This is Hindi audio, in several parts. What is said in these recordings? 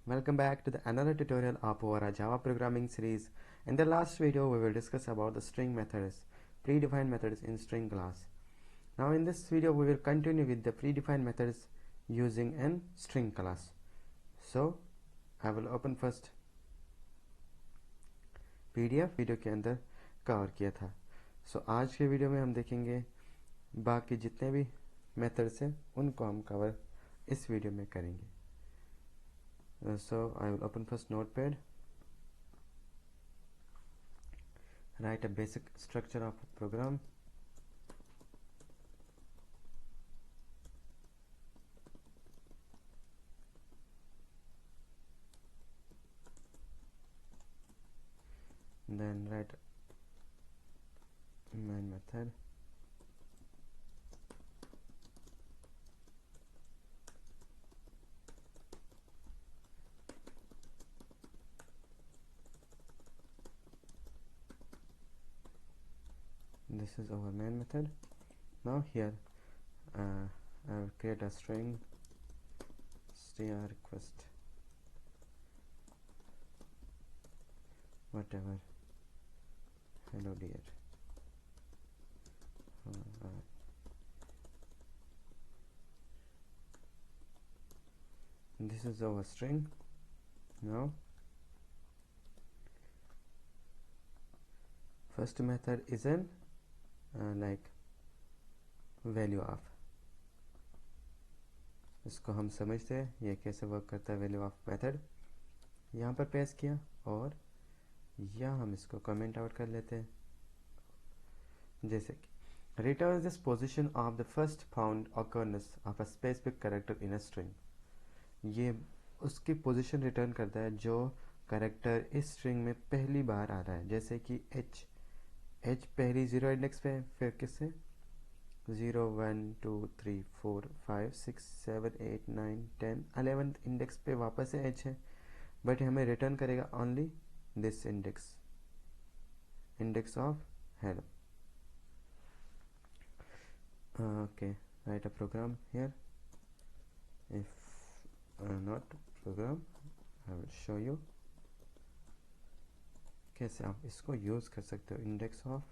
Welcome back to the another tutorial of our Java programming series. In the last video, we will discuss about the string methods, predefined methods in string class. Now in this video, we will continue with the predefined methods using an string class. So I will open first PDF video के अंदर कवर किया था. So आज के वीडियो में हम देखेंगे बाकी जितने भी मेथड्स हैं उनको हम कवर इस वीडियो में करेंगे. So I will open first Notepad, write a basic structure of a program. Then write main method. This is our main method. Now here I will create a string str request whatever, hello dear. This is our string. Now first method is an like value of. इसको हम समझते हैं ये कैसे वर्क करता है. वैल्यू ऑफ मेथड यहाँ पर पेश किया और यहाँ हम इसको कमेंट आउट कर लेते हैं. जैसे कि returns this position of the first found occurrence of a specific character in a string. ये उसकी पोजीशन रिटर्न करता है जो कैरेक्टर इस स्ट्रिंग में पहली बार आ रहा है. जैसे कि h पहली 0 इंडेक्स पे है, फिर किससे 0 1 2 3 4 5 6 7 8 9 10 11th इंडेक्स पे वापस से h है, बट हमें रिटर्न करेगा only this index of hello. Okay, write a program here. If not program, I will show you कैसे आप इसको यूज कर सकते हो. Index of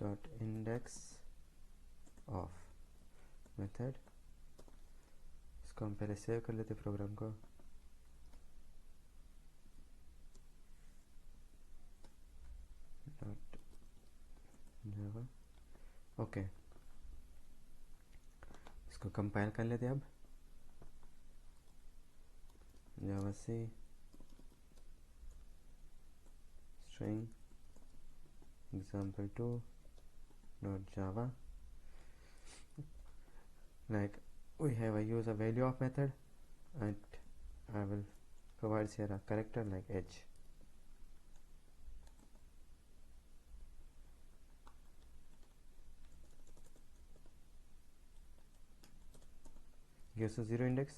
dot index of method. इसको हम पहले सेव कर लेते प्रोग्राम को. जावा ओके, इसको कंपाइल कर लेते अब. जावा सी string example2 dot java. Like we have a use a value of method and I will provide here a character like h. gives a 0 index.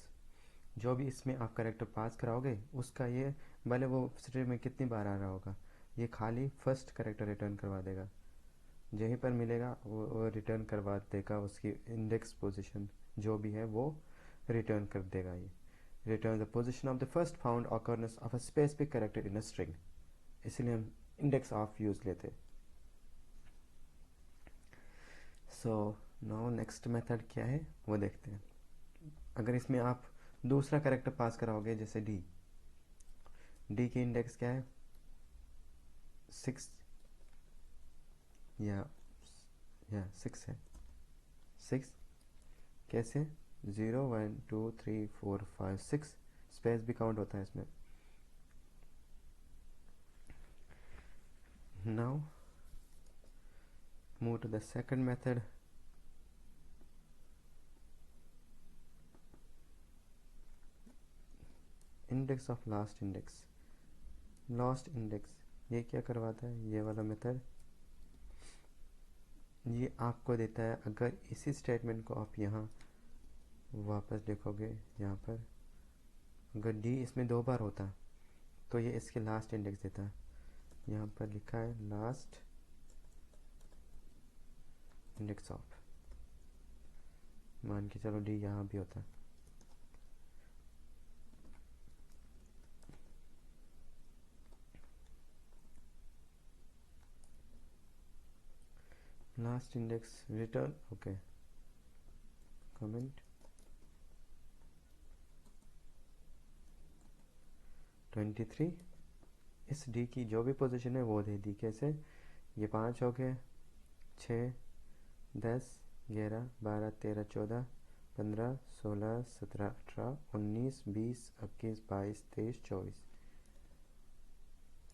जो भी इसमें आप कैरेक्टर पास कराओगे उसका ये भले वो स्ट्रिंग में कितनी बार आ रहा होगा, ये खाली फर्स्ट कैरेक्टर रिटर्न करवा देगा. यहीं पर मिलेगा वो रिटर्न करवा देगा. उसकी इंडेक्स पोजीशन जो भी है वो रिटर्न कर देगा. ये return the position of the first found occurrence of a specific character in a string. इसलिए हम इंडेक्स ऑफ यूज लेते. सो नाउ नेक्स्ट मेथड क्या है वो देखते हैं. अगर इसमें आप दूसरा कैरेक्टर पास कराओगे जैसे डी की इंडेक्स क्या है 6 या 6 है. 6 कैसे 0 1 2 3 4 5 6 स्पेस भी काउंट होता है इसमें. Now move to the second method. Index of last index ये क्या करवाता है. ये वाला मेथड ये आपको देता है अगर इसी स्टेटमेंट को आप यहाँ वापस लिखोगे, यहाँ पर अगर डी इसमें 2 बार होता तो ये इसके लास्ट इंडेक्स देता है. यहाँ पर लिखा है लास्ट इंडेक्स ऑफ. मान के चलो डी यहाँ भी होता है। Last index return, okay, comment 23। इस डी की जो भी पोजीशन है वो दे दी। कैसे? ये 5 हो गए, 6, 10, 11, 12, 13, 14, 15, 16, 17, 18, 19, 20, 21, 22, 23, 24,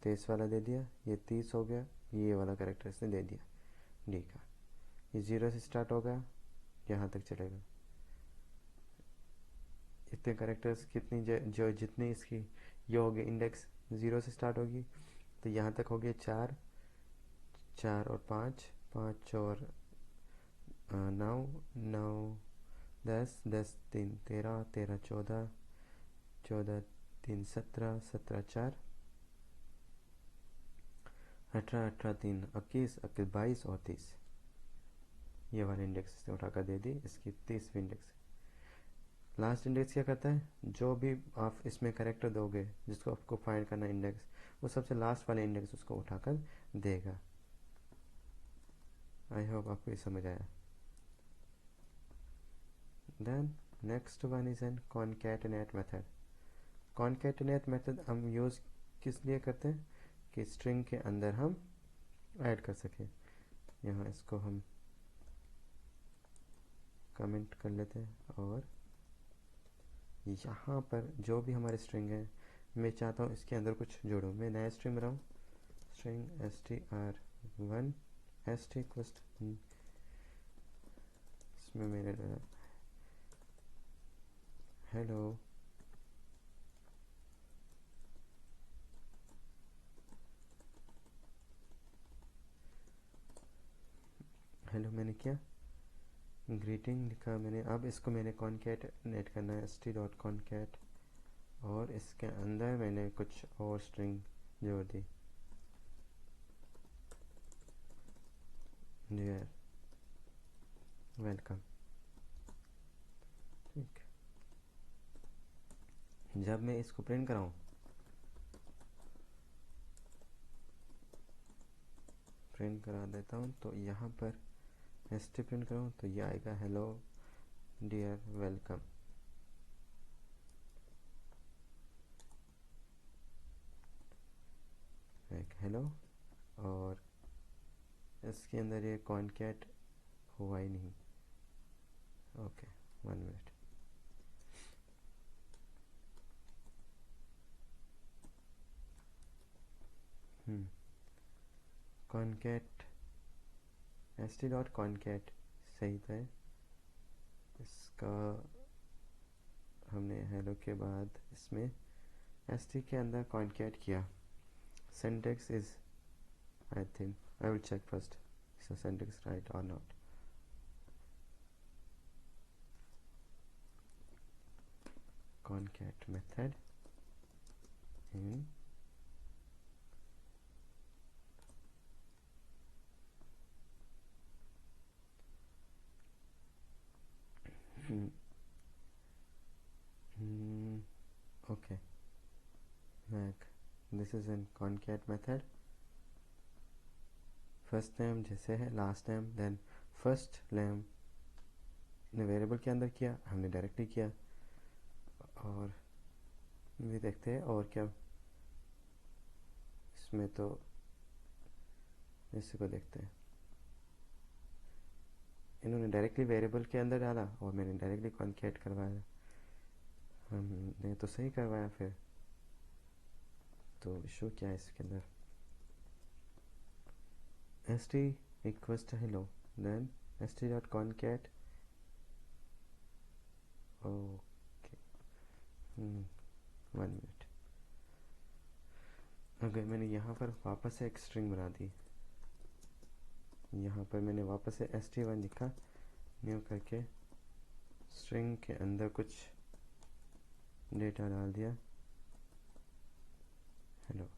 23 वाला दे दिया। ये 30 हो गया, ये वाला करेक्टर इसने दे दिया डी का। ये 0 से स्टार्ट होगा, यहाँ तक चलेगा। इतने करेक्टर्स कितनी जो जितनी इसकी ये हो गए इंडेक्स 0 से स्टार्ट होगी, तो यहाँ तक हो गए 4, 4 और 5, 5 और 9, 9, 10, 10, 3, 13, 13, 14, 14, 3, 17, 17, 4, 18, 18, 3, 21, 21, 22 और 30। ये वाले इंडेक्स इसने उठाकर दे दी। इसकी 30वीं इंडेक्स। लास्ट इंडेक्स क्या करता है? जो भी आप इसमें करेक्टर दोगे जिसको आपको फाइंड करना इंडेक्स, वो सबसे लास्ट वाले इंडेक्स उसको उठाकर देगा। आई होप आपको ये समझ आया। Then next one is an concatenate method. Concatenate method हम यूज़ किस लिए करते हैं कि स्ट्रिंग के अंदर हम ऐड कर सकें। यहाँ इसको हम कमेंट कर लेते हैं और यहाँ पर जो भी हमारे स्ट्रिंग है, मैं चाहता हूँ इसके अंदर कुछ जोड़ूँ। मैं नया स्ट्रिंग बनाऊँ, स्ट्रिंग str1 st इक्वल्स, इसमें मैंने हेलो, हेलो मैंने किया, ग्रीटिंग लिखा मैंने। अब इसको मैंने कॉनकैटिनेट करना है, st.concat, और इसके अंदर मैंने कुछ और स्ट्रिंग जोड़ दी, डियर वेलकम। ठीक, जब मैं इसको प्रिंट कराऊँ, प्रिंट करा देता हूँ, तो यहाँ पर st प्रिंट कराऊँ तो ये आएगा हेलो डियर वेलकम। एक हेलो, और इसके अंदर ये कॉनकैट हुआ ही नहीं। Okay, 1 minute. कॉनकैट st.concat सही था। इसका हमने हेलो के बाद इसमें st के अंदर कॉनकैट किया। Syntax is, I think I will check first is the syntax right or not. Concat method in okay, like this is in concat method. First name जैसे है last name, then first name ने वेरिएबल के अंदर किया, हमने डायरेक्टली किया। और भी देखते हैं और क्या इसमें, तो इसी को देखते हैं। इन्होंने डायरेक्टली वेरिएबल के अंदर डाला और मैंने डायरेक्टली कॉन्कैट करवाया। हमने तो सही करवाया, फिर तो इशू क्या है इसके अंदर? st equals to hello, then st.concat, okay, 1 minute. अगर मैंने यहाँ पर वापस से एक स्ट्रिंग बना दी, यहाँ पर मैंने वापस से st1 लिखा, न्यू करके स्ट्रिंग के अंदर कुछ डेटा डाल दिया, हेलो।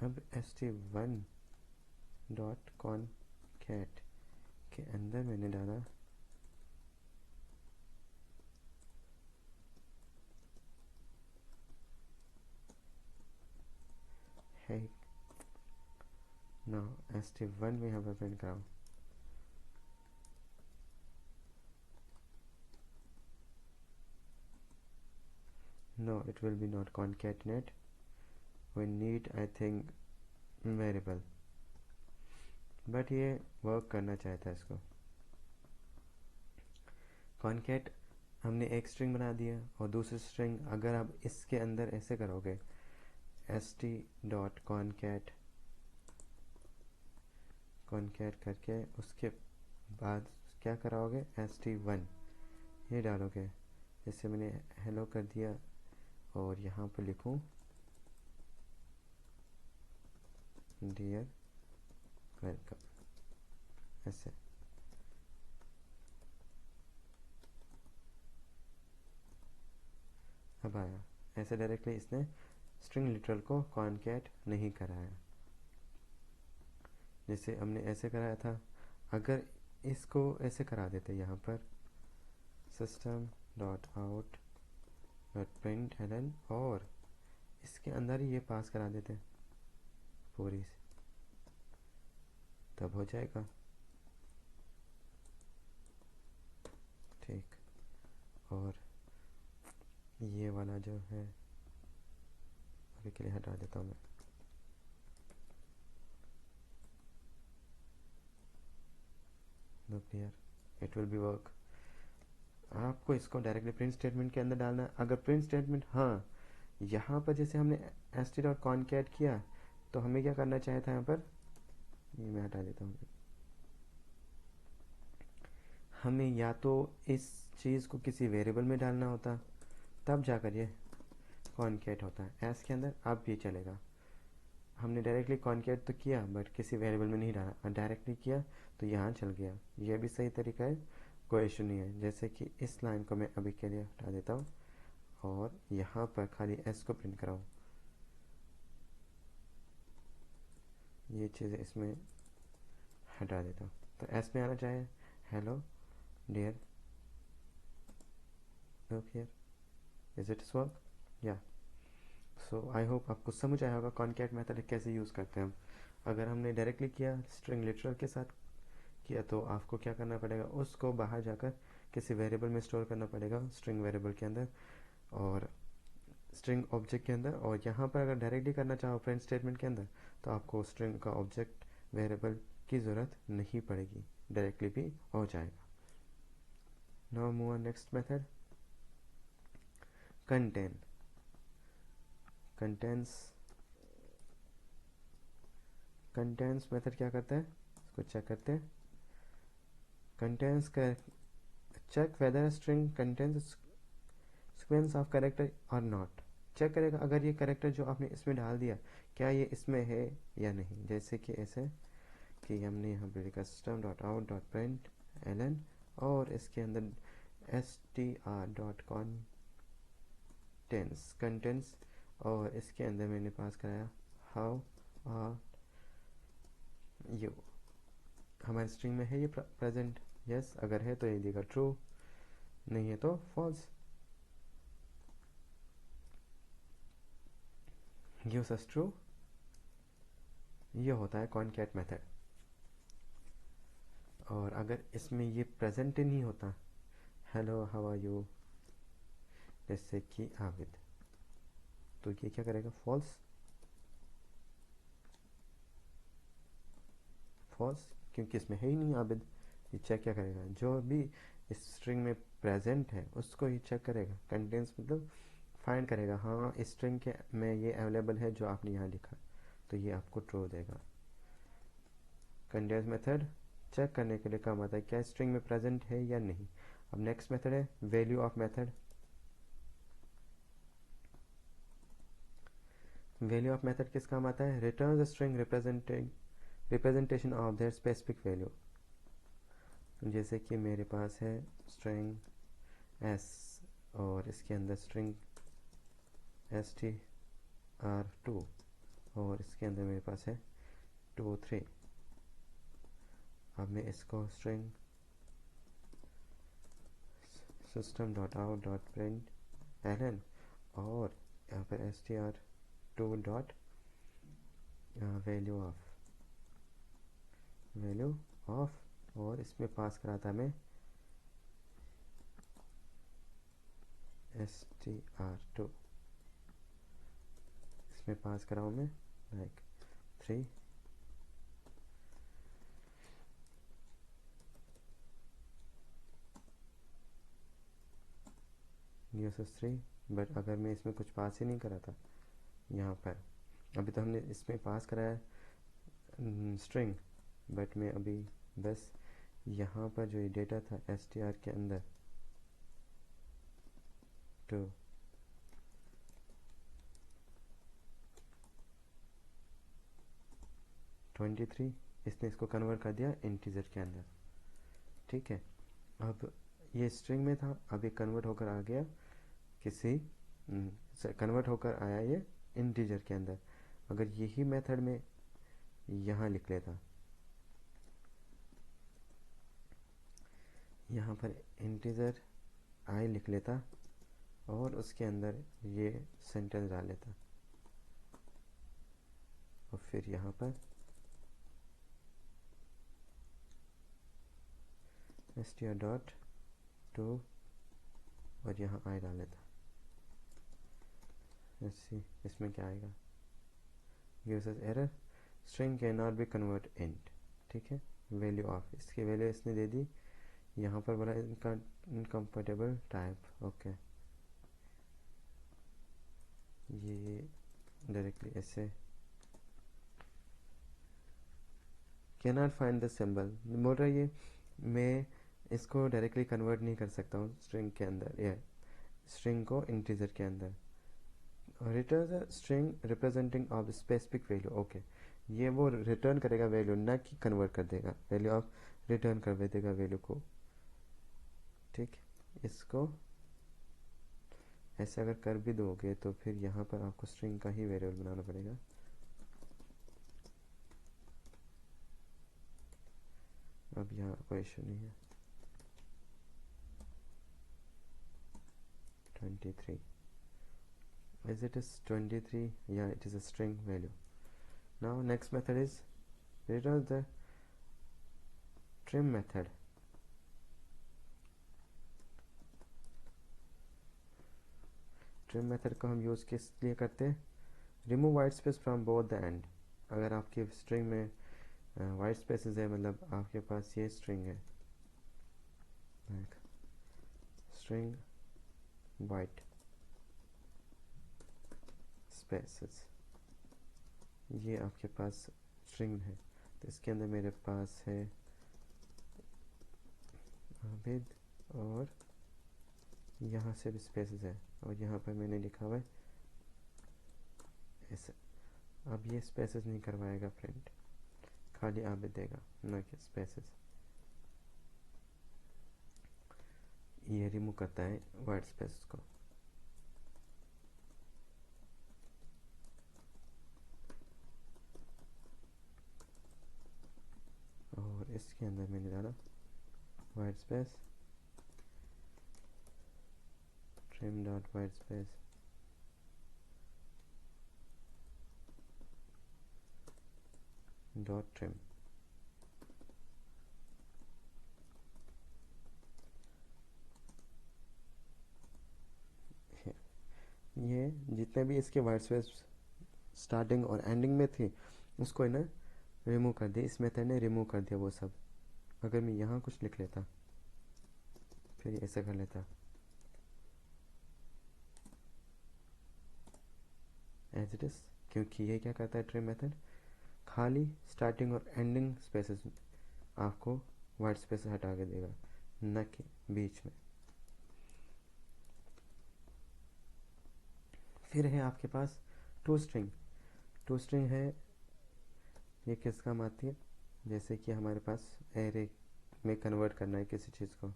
अब st1 डॉट कॉनकैट इसके अंदर मैंने डाला है। now st1 में यहाँ पर print कराऊँ। no, it will be not concatenate, we need I think variable, but ये वर्क करना चाहता है इसको। कॉन्केट हमने एक स्ट्रिंग बना दिया और दूसरी स्ट्रिंग अगर आप इसके अंदर ऐसे करोगे st डॉट कॉन्केट करके उसके बाद क्या कराओगे st1 ये डालोगे। जैसे मैंने हेलो कर दिया और यहाँ पर लिखूँ डियर वेलकम, ऐसे। अब आया ऐसे डायरेक्टली, इसने स्ट्रिंग लिटरल को कॉन्केट नहीं कराया जैसे हमने ऐसे कराया था। अगर इसको ऐसे करा देते यहाँ पर system dot out dot println और इसके अंदर ही ये पास करा देते पूरी, तब हो जाएगा ठीक। और ये वाला जो है अभी के लिए हटा देता हूँ मैं। No clear, it will be work. आपको इसको डायरेक्टली प्रिंट स्टेटमेंट के अंदर डालना है। अगर प्रिंट स्टेटमेंट, हाँ यहाँ पर जैसे हमने st डॉट कॉन्केट किया तो हमें क्या करना चाहिए था यहाँ पर, ये मैं हटा देता हूँ। हमें या तो इस चीज़ को किसी वेरिएबल में डालना होता तब जाकर ये कॉन्केट होता है एस के अंदर, अब भी चलेगा। हमने डायरेक्टली कॉन्केट तो किया बट किसी वेरिएबल में नहीं डाला, और डायरेक्टली किया तो यहाँ चल गया। ये भी सही तरीका है, कोई इशू नहीं है। जैसे कि इस लाइन को मैं अभी के लिए हटा देता हूँ और यहाँ पर खाली एस को प्रिंट कराऊँ। ये चीज़ इसमें हटा देता हूँ तो एस में आना चाहिए hello dear look here, is it work या। सो आई होप आपको समझ आया होगा कॉन्केट मेथड कैसे यूज़ करते हैं हम। अगर हमने डायरेक्टली किया स्ट्रिंग लिटरल के साथ किया तो आपको क्या करना पड़ेगा, उसको बाहर जाकर किसी वेरिएबल में स्टोर करना पड़ेगा, स्ट्रिंग वेरिएबल के अंदर और स्ट्रिंग ऑब्जेक्ट के अंदर। और यहाँ पर अगर डायरेक्टली करना चाहो प्रिंट स्टेटमेंट के अंदर तो आपको स्ट्रिंग का ऑब्जेक्ट वेरिएबल की ज़रूरत नहीं पड़ेगी, डायरेक्टली भी हो जाएगा। Now move on next method contain. Contents method क्या करता है, इसको चेक करते हैं। कंटेंट्स का check whether string contents sequence of character और नॉट। चेक करेगा अगर ये कैरेक्टर जो आपने इसमें डाल दिया क्या ये इसमें है या नहीं। जैसे कि ऐसे कि हमने यहाँ पे लिखा system dot out dot println और इसके अंदर str डॉट कंटेंट्स और इसके अंदर मैंने पास कराया हाउ आर यू। हमारे स्ट्रिंग में है ये प्रेजेंट, यस अगर है तो ये देगा ट्रू, नहीं है तो फॉल्स। गिव्स अस ट्रू, ये होता है कॉन्कैट मेथड। और अगर इसमें ये प्रेजेंट नहीं होता हेलो हाउ आर यू जैसे कि आबिद, तो ये क्या करेगा फॉल्स, क्योंकि इसमें है ही नहीं आबिद। ये चेक क्या करेगा, जो भी इस स्ट्रिंग में प्रेजेंट है उसको ही चेक करेगा। कंटेंट्स मतलब फाइंड करेगा, हाँ इस स्ट्रिंग के में ये अवेलेबल है जो आपने यहाँ लिखा, तो ये आपको ट्रू देगा। कंटेंट्स मेथड चेक करने के लिए काम आता है क्या स्ट्रिंग में प्रेजेंट है या नहीं। अब नेक्स्ट मेथड है value of method. Value of method किस काम आता है, return the string representation of their specific value. जैसे कि मेरे पास है स्ट्रिंग s और इसके अंदर स्ट्रिंग str2 और इसके अंदर मेरे पास है 2 3। अब मैं इसको स्ट्रिंग system.out.println और यहाँ पर str2 डॉट वैल्यू ऑफ और इसमें पास करा था मैं str2, इसमें पास कराऊँ मैं लाइक 3 यूसेस 3। बट अगर मैं इसमें कुछ पास ही नहीं करा था यहाँ पर, अभी तो हमने इसमें पास कराया स्ट्रिंग, बट मैं अभी बस यहाँ पर जो ये डेटा था str के अंदर टू 23, इसने इसको कन्वर्ट कर दिया इंटीजर के अंदर। ठीक है, अब ये स्ट्रिंग में था, अब ये कन्वर्ट होकर आ गया कन्वर्ट होकर आया ये इंटीजर के अंदर। अगर यही मेथड में यहाँ लिख लेता, यहाँ पर इंटीजर आई लिख लेता और उसके अंदर ये सेंटेंस डाल लेता और फिर यहाँ पर str.to और यहाँ आई डाल लेता। इसमें क्या आएगा, users error string can not be convert int. ठीक है, वैल्यू ऑफ, इसकी वैल्यू इसने दे दी, यहाँ पर बोला इनकम्पेटेबल टाइप। ओके, ये डायरेक्टली ऐसे can not find the symbol बोल रहा है, ये मैं इसको डायरेक्टली कन्वर्ट नहीं कर सकता हूँ स्ट्रिंग के अंदर, या स्ट्रिंग को इंटीजर के अंदर। Return string representing of specific value. Okay, ये वो रिटर्न करेगा वैल्यू, ना कि कन्वर्ट कर देगा वैल्यू ऑफ, रिटर्न कर देगा वैल्यू को। ठीक, इसको ऐसे अगर कर भी दोगे तो फिर यहाँ पर आपको स्ट्रिंग का ही वेरिएबल बनाना पड़ेगा। अब यहाँ कोई इशू नहीं है। 23, is it is 23? Yeah, it is a string value. Now next method is return the trim method. Trim method को हम यूज़ किस लिए करते हैं, remove white space from both the end. अगर आपकी स्ट्रिंग में वाइट स्पेसेस है, मतलब आपके पास ये स्ट्रिंग है स्ट्रिंग वाइट स्पेसेस, ये आपके पास स्ट्रिंग है, तो इसके अंदर मेरे पास है आबिद और यहाँ से भी स्पेसेस है और यहाँ पर मैंने लिखा हुआ है ऐसे। अब ये स्पेसेस नहीं करवाएगा प्रिंट, खाली आबिद देगा, ना कि स्पेसेस। ये रिमूव करता है वाइट स्पेस को। और इसके अंदर मैंने डाला white space trim dot white space dot trim। ये जितने भी इसके वाइट स्पेस स्टार्टिंग और एंडिंग में थी उसको इन्हें रिमूव कर दिया, इस मेथड ने रिमूव कर दिया वो सब। अगर मैं यहाँ कुछ लिख लेता फिर ऐसे कर लेता एज इट इज, क्योंकि ये क्या करता है ट्रिम मेथड, खाली स्टार्टिंग और एंडिंग स्पेसेस आपको वाइट स्पेस हटा के देगा, न कि बीच में। फिर है आपके पास टू स्ट्रिंग है, ये किस काम आती है, जैसे कि हमारे पास एरे में कन्वर्ट करना है किसी चीज़ को,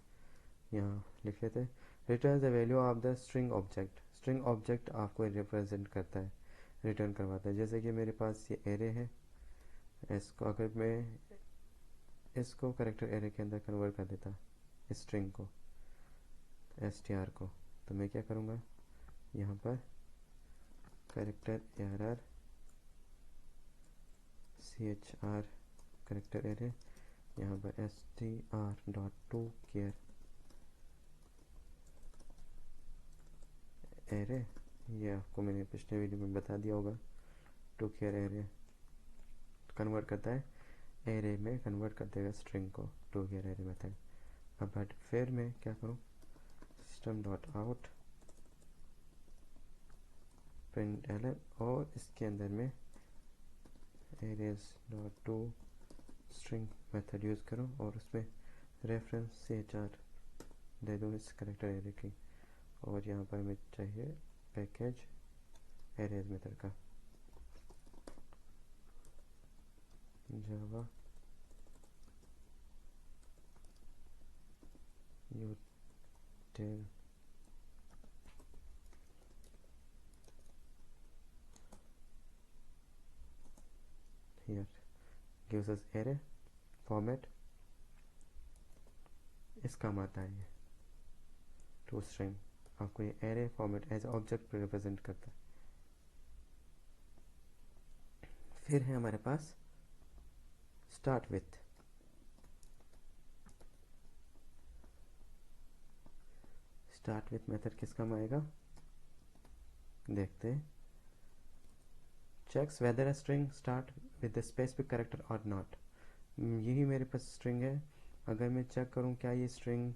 यहाँ लिख लेते हैं return the value of the string object. String object आपको रिप्रेजेंट करता है, रिटर्न करवाता है। जैसे कि मेरे पास ये एरे है, इसको अगर मैं इसको करेक्टर एरे के अंदर कन्वर्ट कर देता स्ट्रिंग को, str को। तो मैं क्या करूँगा, यहाँ पर character error chr character array, यहाँ पर str.toChar एरे, ये आपको मैंने पिछले वीडियो में बता दिया होगा। toChar एरे कन्वर्ट करता है एरे में, कन्वर्ट कर देगा स्ट्रिंग को toChar एरे मेथड। अब बट फिर मैं क्या करूँ, system.out println और इसके अंदर में arrays.to स्ट्रिंग मेथड यूज़ करूँ और उसमें रेफरेंस chr दे दूँ इस करेक्टर एरे की। और यहाँ पर हमें चाहिए पैकेज एरेज मेथड का जावा util here gives us array format। इस काम आता है ये टू स्ट्रिंग, आपको ये array format as object represent करता है। फिर है हमारे पास start with. Start with method किस काम आएगा, देखते हैं। Checks whether a string start with the specific character और नॉट। यही मेरे पास स्ट्रिंग है, अगर मैं चेक करूं क्या ये स्ट्रिंग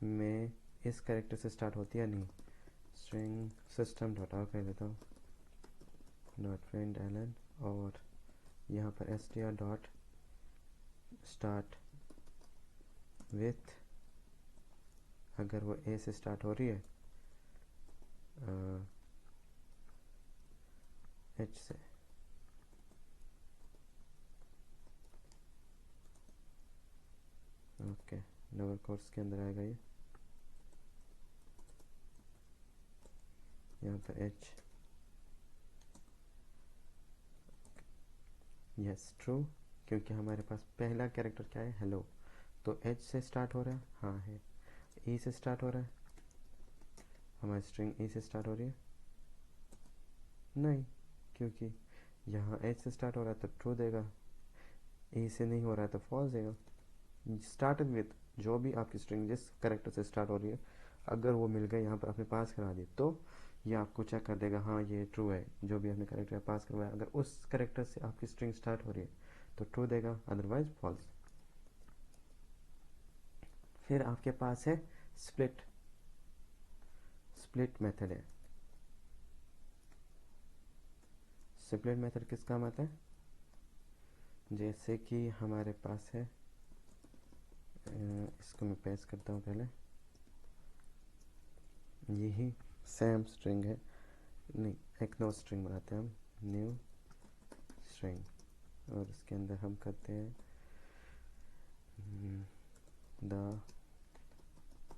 में इस कैरेक्टर से स्टार्ट होती है या नहीं। स्ट्रिंग सिस्टम डॉट आउट कर देता हूँ डॉट println और यहाँ पर str डॉट स्टार्ट विथ, अगर वो ए से स्टार्ट हो रही है एच से, ओके डबल कोट्स के अंदर आएगा ये, यहाँ पर एच, यस ट्रू, क्योंकि हमारे पास पहला कैरेक्टर क्या है, हेलो। तो एच से स्टार्ट हो रहा है, हाँ है। ई से स्टार्ट हो रहा है, हमारी स्ट्रिंग ई से स्टार्ट हो रही है, नहीं, क्योंकि यहाँ एच से स्टार्ट हो रहा है तो ट्रू देगा, ई से नहीं हो रहा है तो फॉल्स देगा। स्टार्टेड विथ, जो भी आपकी स्ट्रिंग जिस कैरेक्टर से स्टार्ट हो रही है, अगर वो मिल गए यहाँ पर आपने पास करा दी तो ये आपको चेक कर देगा हाँ ये ट्रू है, जो भी आपने कैरेक्टर पास करवाया। अगर उस कैरेक्टर से आपकी स्ट्रिंग स्टार्ट हो रही है तो ट्रू देगा, अदरवाइज फॉल्स। फिर आपके पास है स्प्लिट। स्प्लिट मेथड है। स्प्लिट मेथड किस काम आता है, जैसे कि हमारे पास है, इसको मैं पेस्ट करता हूँ पहले, यही सेम स्ट्रिंग है, नहीं एक नो स्ट्रिंग बनाते हैं हम, न्यू स्ट्रिंग, और इसके अंदर हम करते हैं the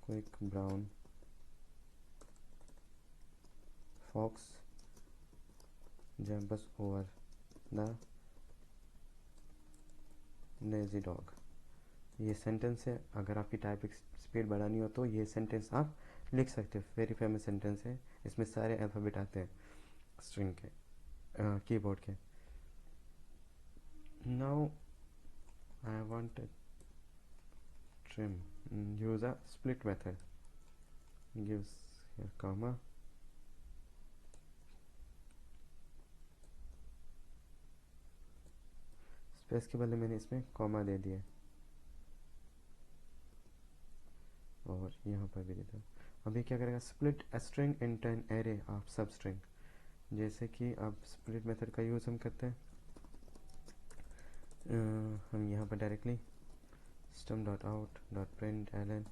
quick brown fox jumps over the lazy dog. ये सेंटेंस है, अगर आपकी टाइपिंग स्पीड बढ़ानी हो तो ये सेंटेंस आप लिख सकते हो। वेरी फेमस सेंटेंस है, इसमें सारे अल्फ़ाबेट आते हैं स्ट्रिंग के, कीबोर्ड के। Now I want trim, use a split method, gives here comma, space के बदले मैंने इसमें कॉमा दे दिया और यहाँ पर भी देता हूँ। अभी क्या करेगा, split a string into an array of substring। जैसे कि अब स्प्लिट मेथड का यूज़ हम करते हैं, हम यहाँ पर डायरेक्टली system.out.println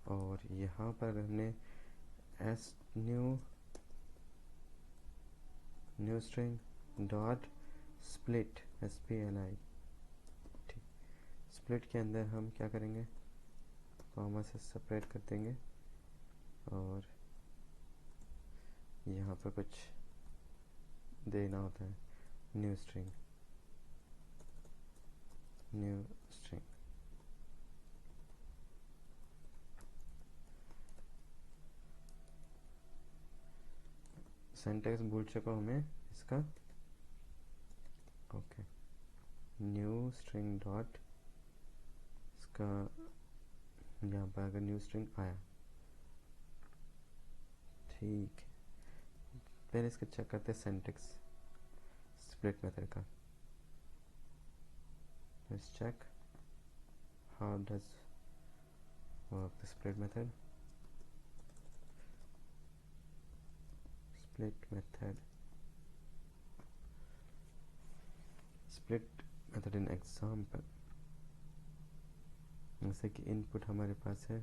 और यहाँ पर अगर हमने new string dot split SPLI, ठीक, स्प्लिट के अंदर हम क्या करेंगे, कॉमा से सेपरेट कर देंगे और यहाँ पर कुछ देना होता है, न्यू स्ट्रिंग सिंटैक्स भूल चुका हूँ मैं इसका। ओके, न्यू स्ट्रिंग डॉट, इसका यहाँ पर अगर न्यू स्ट्रिंग आया, ठीक है, पहले इसका चेक करते हैं सिंटैक्स स्प्लिट मेथड का। Let's check how does work the split method. Split method in example, जैसे कि इनपुट हमारे पास है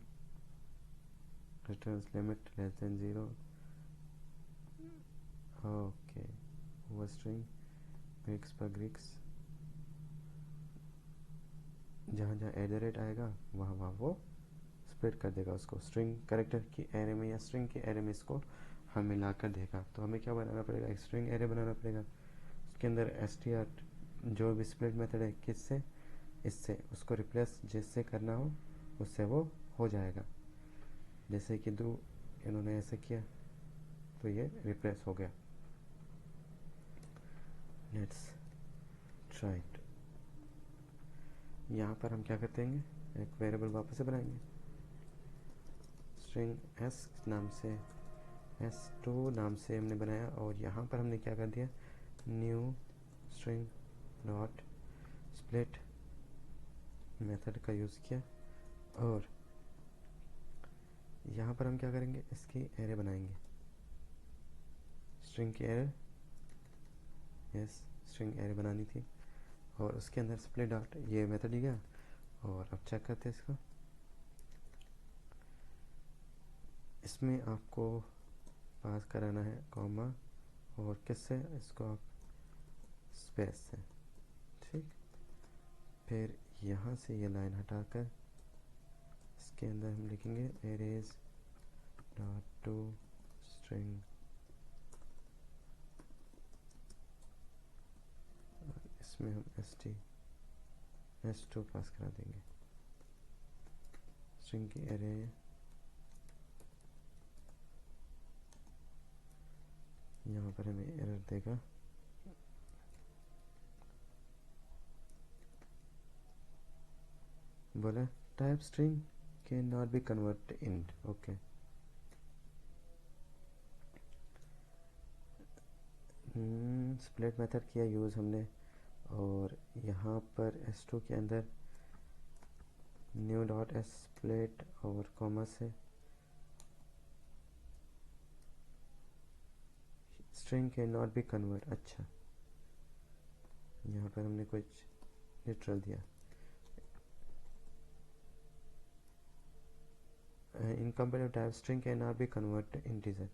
returns limit less than 0, okay, वो स्ट्रिंग ग्रीक्स पर ग्रीक्स, जहाँ जहाँ @ आएगा वहाँ वहाँ वो स्प्लिट कर देगा उसको स्ट्रिंग कैरेक्टर की एरे में या स्ट्रिंग की एरे में, इसको हम मिला कर देगा। तो हमें क्या बनाना पड़ेगा, एक स्ट्रिंग एरे बनाना पड़ेगा, उसके अंदर str जो भी स्प्लिट मेथड है किससे, इससे, उसको रिप्लेस जिससे करना हो उससे वो हो जाएगा। जैसे कि इन्होंने ऐसे किया तो ये रिप्लेस हो गया। Let's try it. यहाँ पर हम क्या करते हैं, एक वेरिएबल वापस से बनाएंगे स्ट्रिंग s नाम से, s2 नाम से हमने बनाया, और यहाँ पर हमने क्या कर दिया, new string dot split method का यूज़ किया, और यहाँ पर हम क्या करेंगे, इसकी एरे बनाएंगे, स्ट्रिंग की एरे, यस स्ट्रिंग एरे बनानी थी, और उसके अंदर स्प्लिट डॉट ये मेथड ही गया। और अब चेक करते हैं इसको, इसमें आपको पास कराना है कॉमा, और किससे, इसको आप स्पेस से, ठीक। फिर यहाँ से ये लाइन हटाकर इसके अंदर हम लिखेंगे एरेज डॉट टू स्ट्रिंग, इसमें हम s2 पास करा देंगे, स्ट्रिंग की एरे, यहाँ पर हमें एरर देगा, बोला type string can not be convert int, okay. Split method किया यूज़ हमने, और यहाँ पर s2 के अंदर न्यू डॉट एस स्प्लिट और कॉमा से string can not be convert, अच्छा यहाँ पर हमने कुछ लिटरल दिया, incompatible type string cannot be converted integer,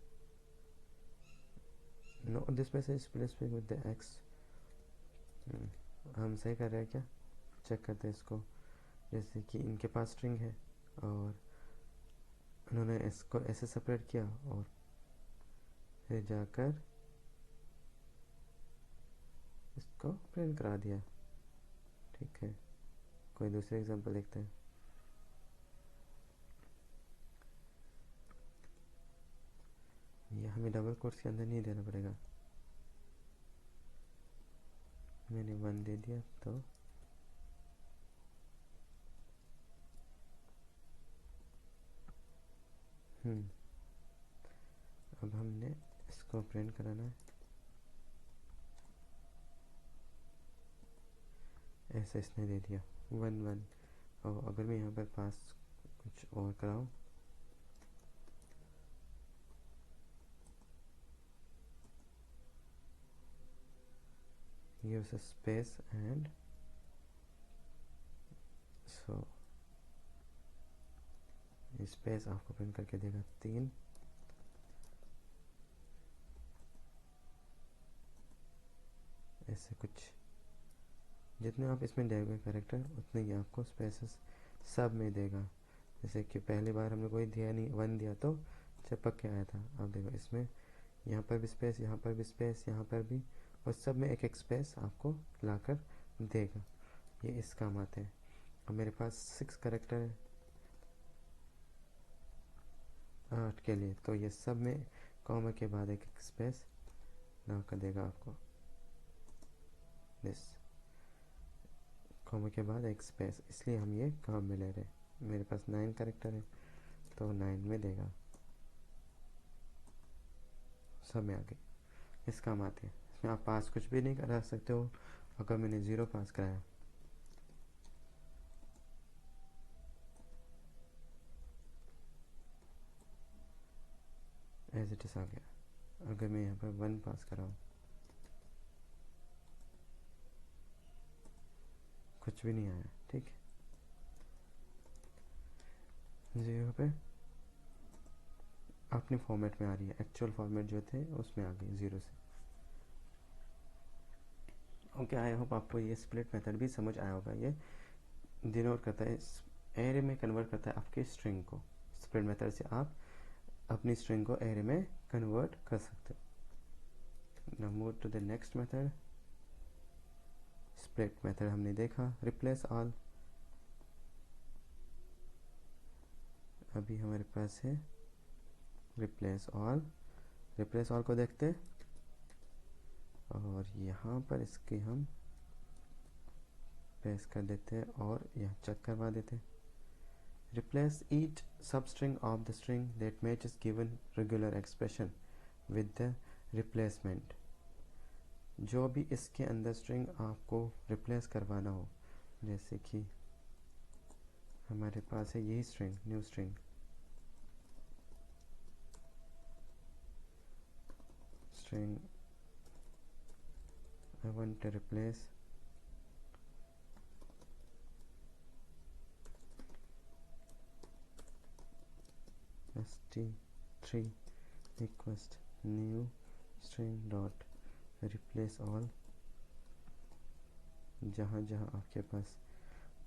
no this message is specific with the x। हम सही कर रहे हैं क्या, चेक करते हैं इसको। जैसे कि इनके पास स्ट्रिंग है और उन्होंने इसको ऐसे सेपरेट किया और फिर जाकर इसको प्रिंट करा दिया, ठीक है। कोई दूसरे एग्जांपल देखते हैं, ये हमें डबल कोट्स के अंदर नहीं देना पड़ेगा, मैंने 1 दे दिया तो अब हमने इसको प्रिंट कराना है, ऐसे इसने दे दिया 1 1। और अगर मैं यहाँ पर पास कुछ और कराऊँ, gives a space and so space आपको प्रिंट करके देगा 3, ऐसे कुछ जितने आप इसमें देंगे कैरेक्टर उतने ही आपको स्पेसेस सब में देगा। जैसे कि पहली बार हमने कोई दिया नहीं, 1 दिया तो चिपक के आया था, अब देखो इसमें यहाँ पर भी स्पेस, यहाँ पर भी स्पेस, यहाँ पर भी, और सब में एक एक स्पेस आपको लाकर देगा, ये इस काम आते हैं। अब मेरे पास 6 कैरेक्टर है 8 के लिए, तो ये सब में कॉमा के बाद एक एक स्पेस ला कर देगा आपको दिस, कॉमा के बाद एक स्पेस, इसलिए हम ये काम में ले रहे हैं। मेरे पास 9 कैरेक्टर है तो 9 में देगा, सब में आ गई। इस काम आते हैं। इसमें आप पास कुछ भी नहीं करा सकते हो। अगर मैंने 0 पास कराया, एज इट इज आ गया। अगर मैं यहाँ पर 1 पास कराऊँ, कुछ भी नहीं आया, ठीक है। 0 पे अपने फॉर्मेट में आ रही है, एक्चुअल फॉर्मेट जो थे उसमें आ गई 0 से। ओके, आई होप आपको ये स्प्लिट मेथड भी समझ आया होगा। ये डिनोट करता है, एरे में कन्वर्ट करता है आपके स्ट्रिंग को। स्प्लिट मेथड से आप अपनी स्ट्रिंग को एरे में कन्वर्ट कर सकते हो। Now move to the next method. Split method हमने देखा, रिप्लेस ऑल। अभी हमारे पास है रिप्लेस ऑल। रिप्लेस ऑल को देखते हैं और यहाँ पर इसके हम पेस्ट कर देते हैं और यहाँ चेक करवा देते हैं। Replace each substring of the string that matches given regular expression with the replacement। जो भी इसके अंदर स्ट्रिंग आपको रिप्लेस करवाना हो, जैसे कि हमारे पास है यही string, new string, string I want to replace st3 request new string dot replace all। जहाँ जहाँ आपके पास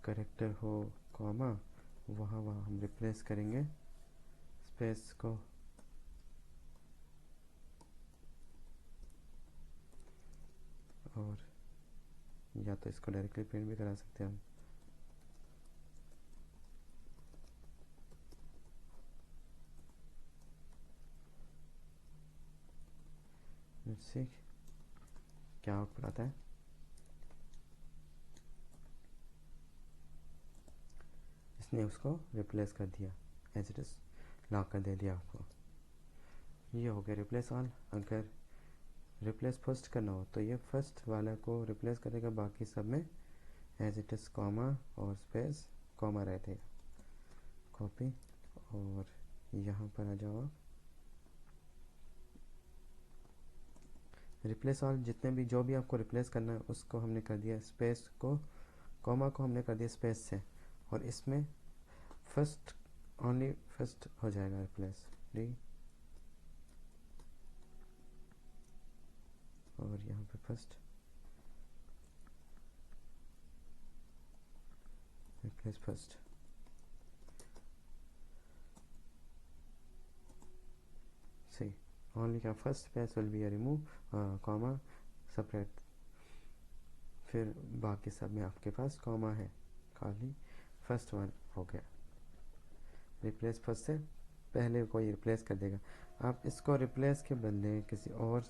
करेक्टर हो कॉमा, वहाँ वहाँ हम रिप्लेस करेंगे स्पेस को। और या तो इसको डायरेक्टली प्रिंट भी करा सकते हैं हम। लेट्स सी क्या आउटपुट आता है। इसने उसको रिप्लेस कर दिया, एज इट इज लॉक कर दे दिया आपको। ये हो गया रिप्लेस ऑल। अगर रिप्लेस फर्स्ट करना हो तो ये फर्स्ट वाला को रिप्लेस करेगा, बाकी सब में एज इट इज कॉमा और स्पेस कॉमा रहते हैं। कॉपी और यहाँ पर आ जाओ आप। रिप्लेस ऑल, जितने भी जो भी आपको रिप्लेस करना है उसको हमने कर दिया स्पेस को, कॉमा को हमने कर दिया स्पेस से, और इसमें फर्स्ट ओनली फर्स्ट हो जाएगा रिप्लेस डी। और यहाँ पे फर्स्ट रिप्लेस फर्स्ट। सही, ओनली क्या first space will be remove comma separate. फिर बाकी सब में आपके पास कॉमा है, खाली फर्स्ट वन हो गया। रिप्लेस फर्स्ट से पहले कोई रिप्लेस कर देगा। आप इसको रिप्लेस के बदले किसी और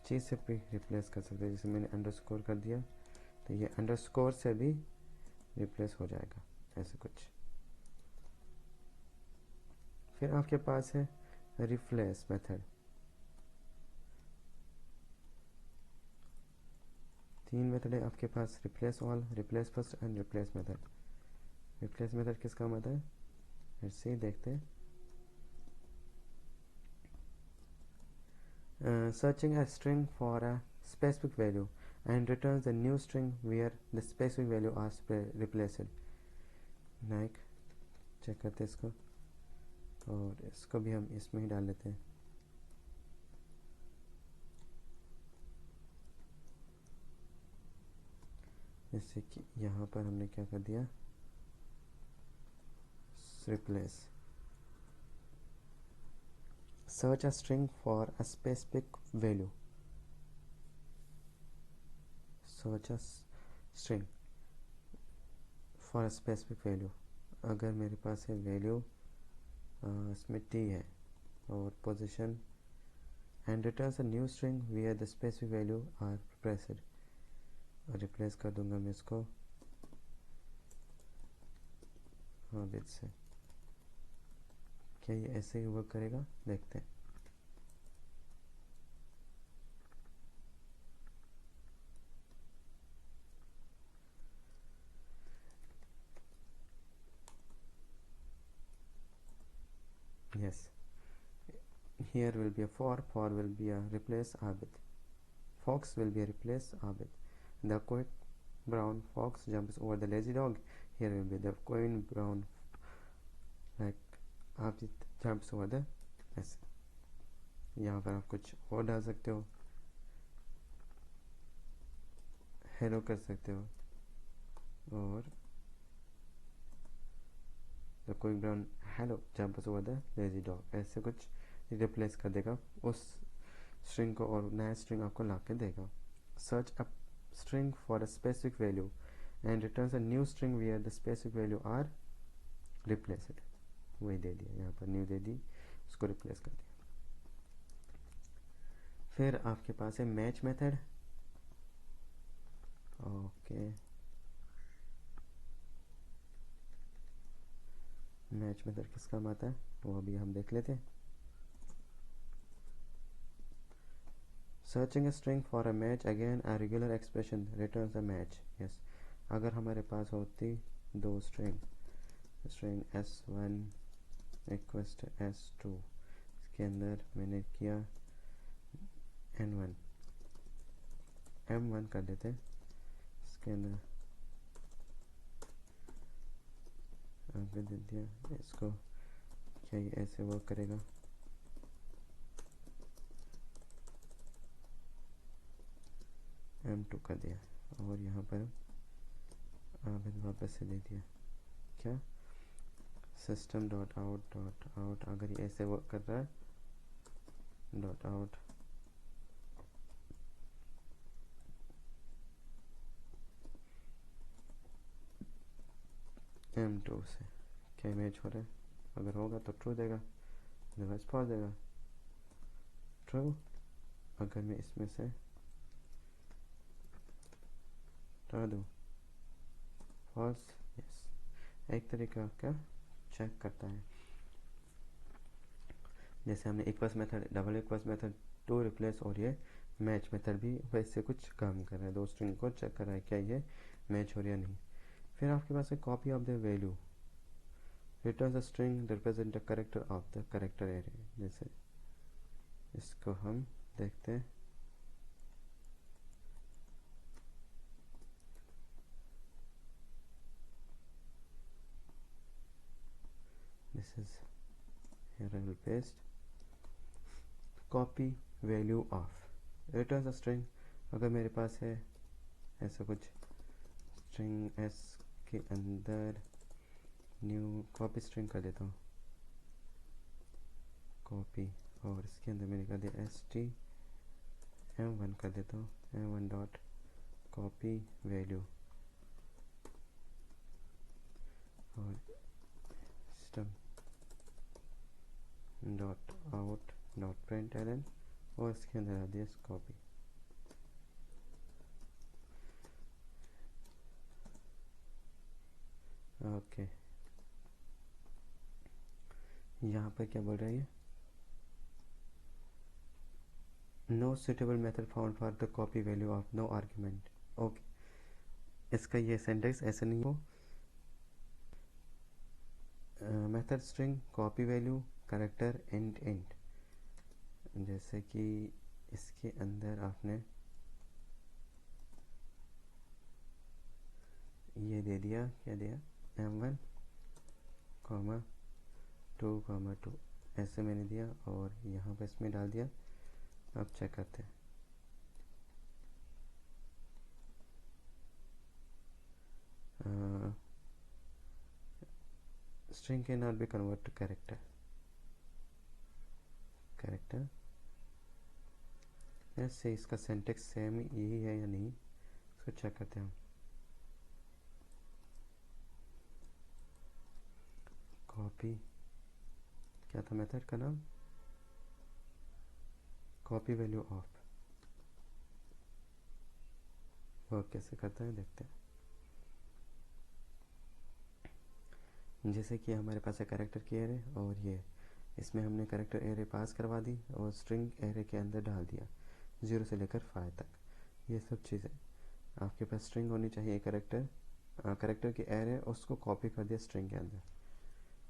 चीज़ से भी रिप्लेस कर सकते हैं। जैसे मैंने अंडरस्कोर कर दिया तो ये अंडरस्कोर से भी रिप्लेस हो जाएगा, ऐसे कुछ। फिर आपके पास है रिप्लेस मेथड। 3 मेथड है आपके पास, replace all, replace first and replace method. Replace method किस काम आता है, ऐसे ही देखते हैं। Searching a string for a specific value and returns a new string where the specific value are replaced। नाइक चेक करते हैं इसको, और इसको भी हम इसमें ही डाल लेते हैं। जैसे कि यहाँ पर हमने क्या कर दिया, replace. Search a string for a specific value। Search a string for a specific value। अगर मेरे पास है वैल्यू इसमें t है और position and returns a new string where the specific value are pressed. और रिप्लेस कर दूंगा मैं इसको विद से। क्या ये ऐसे ही वर्क करेगा, देखते हैं। Yes, here will be a for will be a replace Abid, fox will be a replace Abid. The quick brown fox jumps over the lazy dog. Here will be the queen brown like Abid jumps over the, ऐसे। यहाँ पर आप कुछ और डाल सकते हो, हेलो कर सकते हो, और the quick brown hello jumps over the lazy dog, ऐसे कुछ रिप्लेस कर देगा उस स्ट्रिंग को और नया स्ट्रिंग आपको ला के देगा। Search a string for a specific value and returns a new string where the specific value are replaced. वही दे दिया, यहाँ पर न्यू दे दी, उसको रिप्लेस कर दिया। फिर आपके पास है match method. Okay, match method किस काम आता है वो अभी हम देख लेते हैं। Searching a string for a match, again a regular expression returns a match। yes, अगर हमारे पास होती दो स्ट्रिंग s1 रिक्वेस्ट s2, इसके अंदर मैंने किया n1 m1 कर देते, इसके अंदर दे दिया इसको। क्या ये ऐसे वर्क करेगा? m2 कर दिया, और यहाँ पर वापस से दे दिया क्या, सिस्टम डॉट आउट। अगर ये ऐसे वर्क कर रहा है डॉट आउट m2 से क्या मैच हो रहा है, अगर होगा तो ट्रू देगा, अदरवाइज फॉल्स देगा। ट्रू, अगर मैं इसमें से हटा दूँ फॉल्स। यस, एक तरीका का चेक करता है। जैसे हमने equals method, double equals method, to replace और ये मैच मेथड भी वैसे कुछ काम कर रहा है, दो स्ट्रिंग को चेक कर रहा है क्या ये मैच हो रहा है या नहीं। फिर आपके पास है copy of the value, returns a string represent the character of the character array. जैसे इसको हम देखते हैं। This is here I will paste copy value of returns a string। अगर मेरे पास है ऐसा कुछ स्ट्रिंग s के अंदर न्यू कॉपी स्ट्रिंग कर देता हूँ कॉपी, और इसके अंदर मैंने कर दिया st m1 कर देता हूँ m1 डॉट कॉपी वैल्यू, और system dot out dot println, और इसके अंदर आ दिया कॉपी। ओके, यहाँ पर क्या बोल रहा है, no suitable method found for the copy value of no argument. Okay, इसका ये सेंटेंस ऐसा नहीं हो, method string copy value character int. जैसे कि इसके अंदर आपने ये दे दिया, क्या दिया, m1 2 ऐसे मैंने दिया, और यहाँ पर इसमें डाल दिया। अब चेक करते हैं, string cannot be converted to character। ऐसे इसका सिंटैक्स सेम यही है या नहीं, इसको चेक करते हैं हम। कॉपी क्या था मेथड का नाम, कॉपी वैल्यू ऑफ वर्क कैसे करता है देखते हैं। जैसे कि हमारे पास है कैरेक्टर की एरे और ये इसमें हमने कैरेक्टर एरे पास करवा दी और स्ट्रिंग एरे के अंदर डाल दिया 0 से लेकर 5 तक। ये सब चीज़ें आपके पास स्ट्रिंग होनी चाहिए। कैरेक्टर की एरे उसको कॉपी कर दिया स्ट्रिंग के अंदर।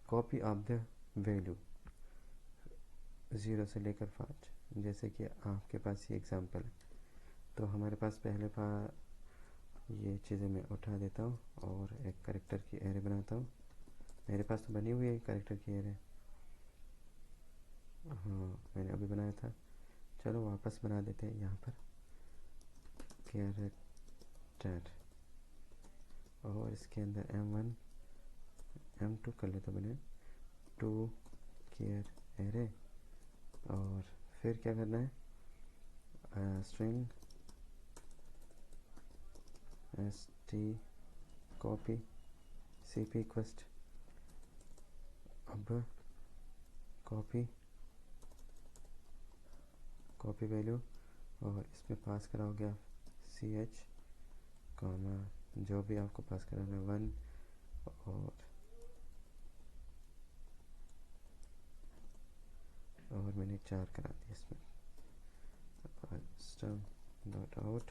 कॉपी ऑफ द वैल्यू 0 से लेकर 5, जैसे कि आपके पास ये एग्जांपल है। तो हमारे पास पहले ये चीज़ें मैं उठा देता हूँ और एक कैरेक्टर की एरे बनाता हूँ। मेरे पास तो बनी हुई है कैरेक्टर की एरे, हाँ मैंने अभी बनाया था। चलो वापस बना देते हैं यहाँ पर कैरेक्टर और इसके अंदर M1 M2 कर लेते बने 2 केयर एरे। और फिर क्या करना है, string st copy cp request. अब कॉपी वैल्यू और इसमें पास करा हो गया ch कॉमा जो भी आपको पास कराना है 1 और मैंने 4 करा दिया इसमें। सिस्टम डॉट आउट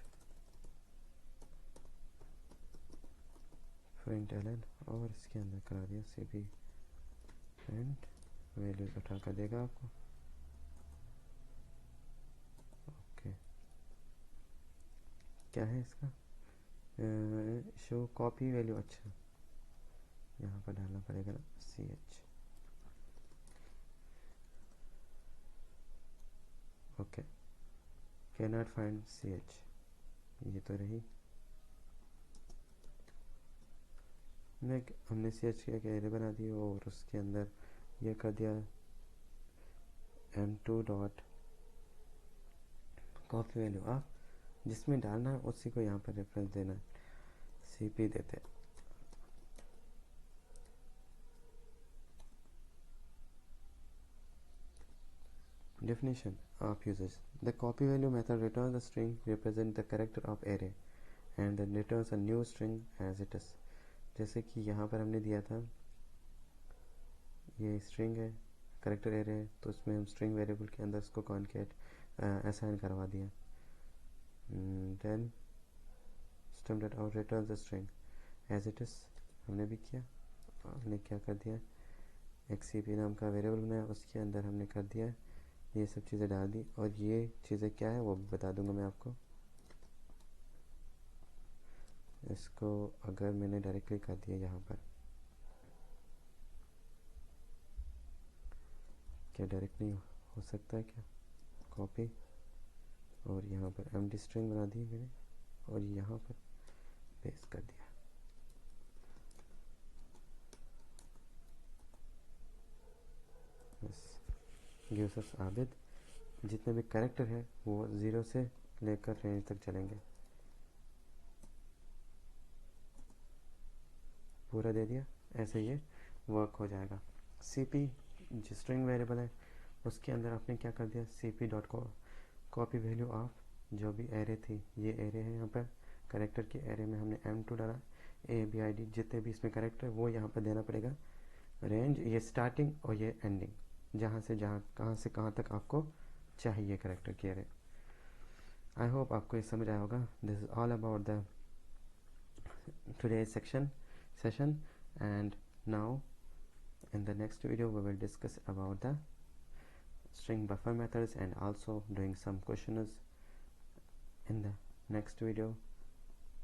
println और इसके अंदर करा दिया cp प्रिंट वैल्यूज उठा कर देगा आपको। ओके, क्या है इसका शो कॉपी वैल्यू। अच्छा यहाँ पर डालना पड़ेगा ना ch। Okay, can not find ch, ये तो रही। हमने ch की एरे बना दी और उसके अंदर ये कर दिया m2 डॉट कॉपी वैल्यू आप जिसमें डालना है उसी को यहाँ पर रेफरेंस देना है। cp देते हैं। Definition of uses. The copy value method returns a string represent the character of array and then returns a new string as it is. जैसे कि यहाँ पर हमने दिया था ये स्ट्रिंग है करेक्टर एरे है, तो उसमें हम स्ट्रिंग वेरिएबल के अंदर उसको कॉन्केट असाइन करवा दिया। Then system dot out returns the string as it is हमने भी किया। हमने क्या कर दिया, एक cp नाम का वेरिएबल बनाया, उसके अंदर हमने कर दिया ये सब चीज़ें डाल दी। और ये चीज़ें क्या है वो बता दूंगा मैं आपको। इसको अगर मैंने डायरेक्टली कर दिया यहाँ पर, क्या डायरेक्ट नहीं हो सकता है क्या, कॉपी और यहाँ पर एम्प्टी स्ट्रिंग बना दी मैंने और यहाँ पर पेस्ट कर दिया। बस गिव्स अस आबिद। जितने भी कैरेक्टर है वो 0 से लेकर रेंज तक चलेंगे। पूरा दे दिया, ऐसे ये वर्क हो जाएगा। cp जो स्ट्रिंग वेरिएबल है उसके अंदर आपने क्या कर दिया, cp dot copy value of जो भी एरे थी, ये एरे है यहाँ पर कैरेक्टर के एरे में हमने m2 डाला, abid जितने भी इसमें कैरेक्टर वो यहाँ पर देना पड़ेगा। रेंज ये स्टार्टिंग और ये एंडिंग, जहाँ से कहाँ से कहाँ तक आपको चाहिए कैरेक्टर की एरे। आई होप आपको ये समझ आया होगा। This is all about the today's session, and now in the next video we will discuss about the string buffer methods and also doing some questions in the next video.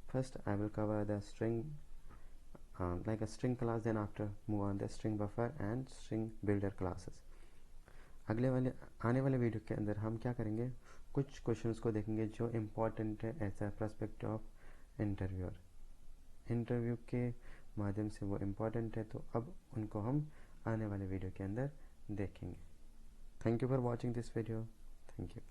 First I will cover the string like a string class, then after move on the string buffer and string builder classes. आने वाले वीडियो के अंदर हम क्या करेंगे, कुछ क्वेश्चंस को देखेंगे जो इम्पोर्टेंट है as a perspective of interview के माध्यम से वो इम्पोर्टेंट है, तो अब उनको हम आने वाले वीडियो के अंदर देखेंगे। Thank you for watching this video. Thank you.